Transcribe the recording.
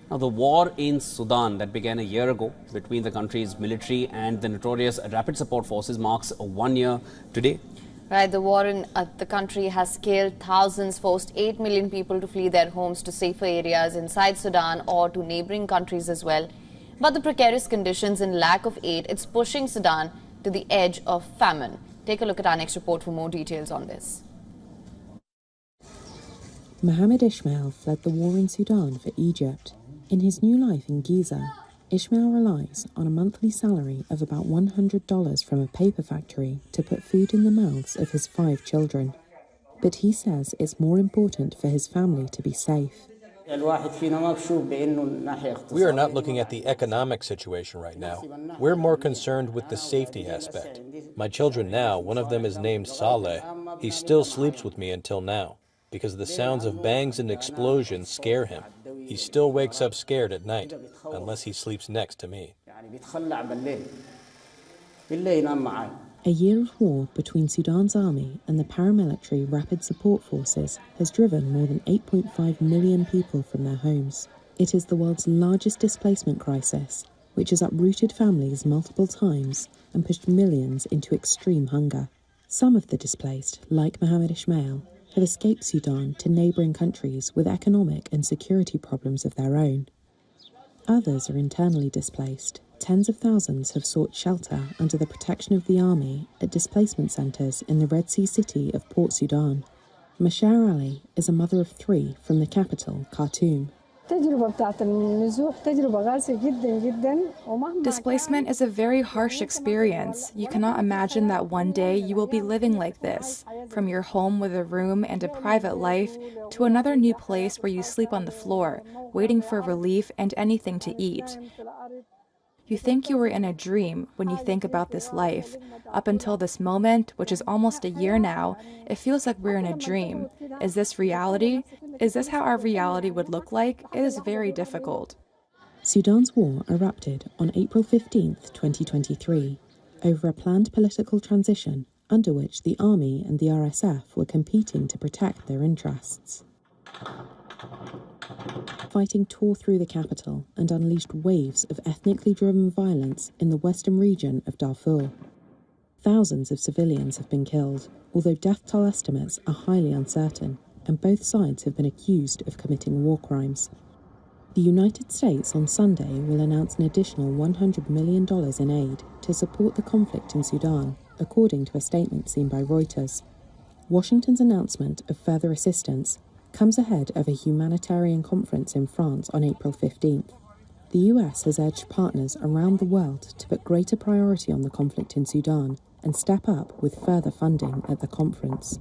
Now, the war in Sudan that began a year ago between the country's military and the notorious Rapid Support Forces marks 1 year today. Right, the war in the country has scaled thousands, forced 8 million people to flee their homes to safer areas inside Sudan or to neighboring countries as well. But the precarious conditions and lack of aid, it's pushing Sudan to the edge of famine. Take a look at our next report for more details on this. Mohammed Ismail fled the war in Sudan for Egypt. In his new life in Giza, Ismail relies on a monthly salary of about $100 from a paper factory to put food in the mouths of his 5 children. But he says it's more important for his family to be safe. We are not looking at the economic situation right now. We're more concerned with the safety aspect. My children now, one of them is named Saleh. He still sleeps with me until now, because the sounds of bangs and explosions scare him. He still wakes up scared at night, unless he sleeps next to me. A year of war between Sudan's army and the paramilitary Rapid Support Forces has driven more than 8.5 million people from their homes. It is the world's largest displacement crisis, which has uprooted families multiple times and pushed millions into extreme hunger. Some of the displaced, like Mohammed Ismail, have escaped Sudan to neighbouring countries with economic and security problems of their own. Others are internally displaced. Tens of thousands have sought shelter under the protection of the army at displacement centres in the Red Sea city of Port Sudan. Mashar Ali is a mother of 3 from the capital, Khartoum. Displacement is a very harsh experience. You cannot imagine that one day you will be living like this, from your home with a room and a private life to another new place where you sleep on the floor, waiting for relief and anything to eat. You think you were in a dream when you think about this life. Up until this moment, which is almost a year now, it feels like we're in a dream. Is this reality? Is this how our reality would look like? It is very difficult. Sudan's war erupted on April 15th, 2023, over a planned political transition under which the army and the RSF were competing to protect their interests. Fighting tore through the capital and unleashed waves of ethnically driven violence in the western region of Darfur. Thousands of civilians have been killed, although death toll estimates are highly uncertain, and both sides have been accused of committing war crimes. The United States on Sunday will announce an additional $100 million in aid to support the conflict in Sudan, according to a statement seen by Reuters. Washington's announcement of further assistance comes ahead of a humanitarian conference in France on April 15th. The US has urged partners around the world to put greater priority on the conflict in Sudan and step up with further funding at the conference.